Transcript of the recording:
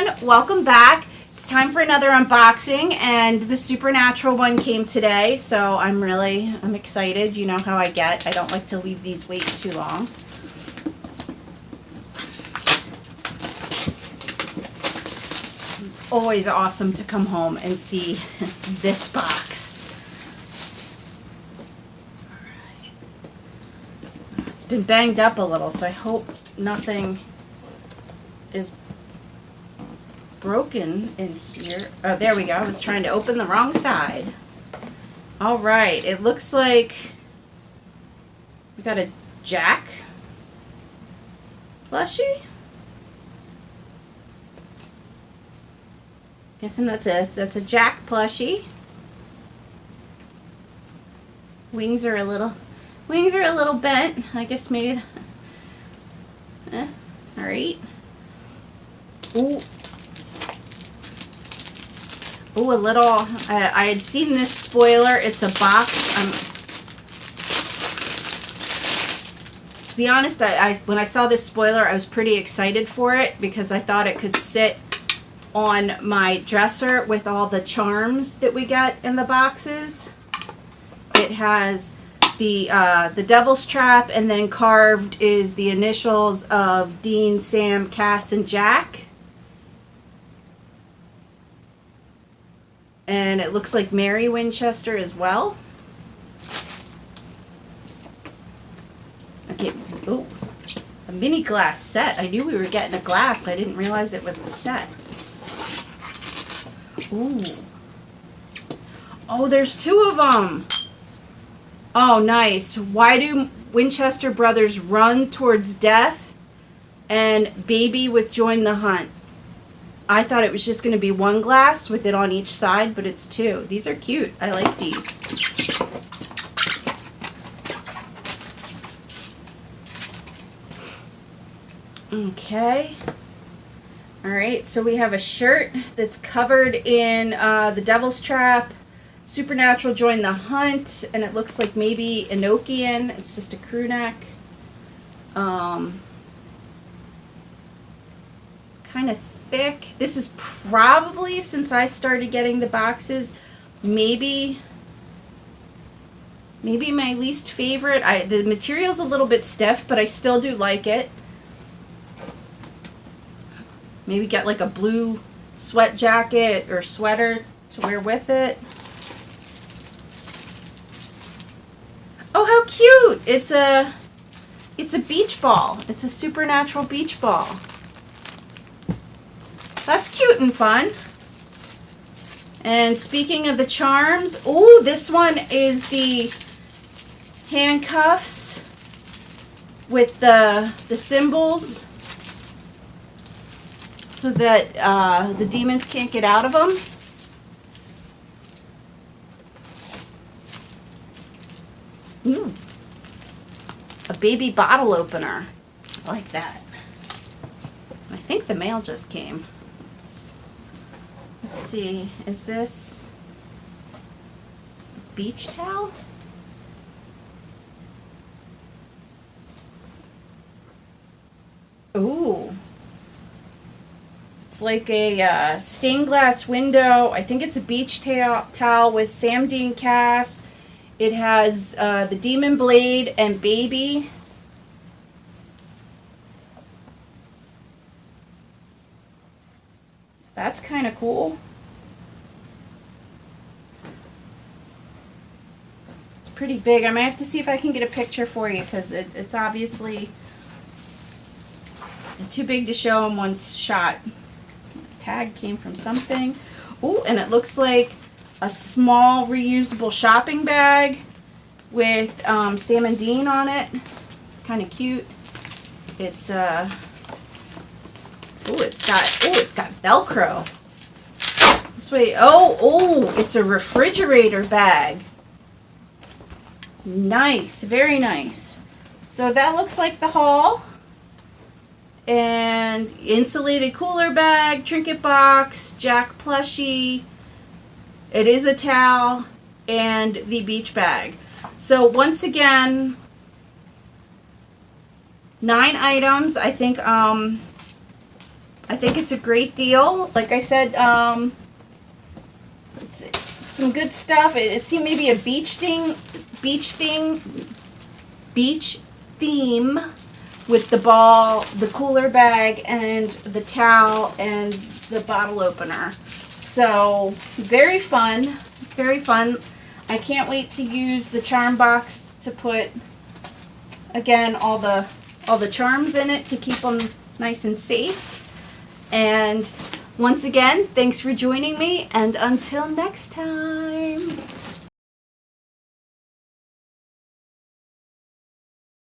everyone, welcome back. It's time for another unboxing, and the Supernatural one came today, so I'm excited. You know how I get. I don't like to leave these wait too long. It's always awesome to come home and see this box. Alright. It's been banged up a little, so I hope nothing is broken in here. Oh, there we go. I was trying to open the wrong side. All right. It looks like we got a Jack plushie. Guessing that's a Jack plushie. Wings are a little bent. I guess maybe. All right. Ooh. Ooh, a little, I had seen this spoiler. It's a box. To be honest, when I saw this spoiler, I was pretty excited for it because I thought it could sit on my dresser with all the charms that we get in the boxes. It has the Devil's Trap, and then carved is the initials of Dean, Sam, Cass, and Jack. And it looks like Mary Winchester as well. Okay, oh, a mini glass set. I knew we were getting a glass. I didn't realize it was a set. Ooh. Oh, there's two of them. Oh, nice. Why do Winchester brothers run towards death? And Baby with Join the Hunt. I thought it was just going to be one glass with it on each side, but it's two. These are cute. I like these. Okay. All right, so we have a shirt that's covered in the Devil's Trap, Supernatural Join the Hunt, and it looks like maybe Enochian. It's just a crew neck. Kind of thick. This is probably, since I started getting the boxes, maybe my least favorite. The material's a little bit stiff, but I still do like it. Maybe get like a blue sweat jacket or sweater to wear with it. Oh, how cute! It's a beach ball. It's a Supernatural beach ball. That's cute and fun. And speaking of the charms, oh, this one is the handcuffs with the symbols so that the demons can't get out of them. Ooh. A baby bottle opener. I like that. I think the mail just came. Let's see, is this a beach towel? Ooh. It's like a stained glass window. I think it's a beach towel with Sam, Dean, Cass. It has the Demon Blade and Baby. That's kind of cool. It's pretty big. I might have to see if I can get a picture for you because it's obviously too big to show in one shot. The tag came from something. Oh, and it looks like a small reusable shopping bag with Sam and Dean on it. It's kind of cute. It's it's got Velcro. This way, it's a refrigerator bag. Nice, very nice. So that looks like the haul. And insulated cooler bag, trinket box, Jack plushie. It is a towel and the beach bag. So once again, 9 items. I think I think it's a great deal. Like I said, it's some good stuff. It seemed maybe a beach theme with the ball, the cooler bag, and the towel, and the bottle opener. So very fun, very fun. I can't wait to use the charm box to put, again, all the charms in it to keep them nice and safe. And once again, thanks for joining me, and until next time.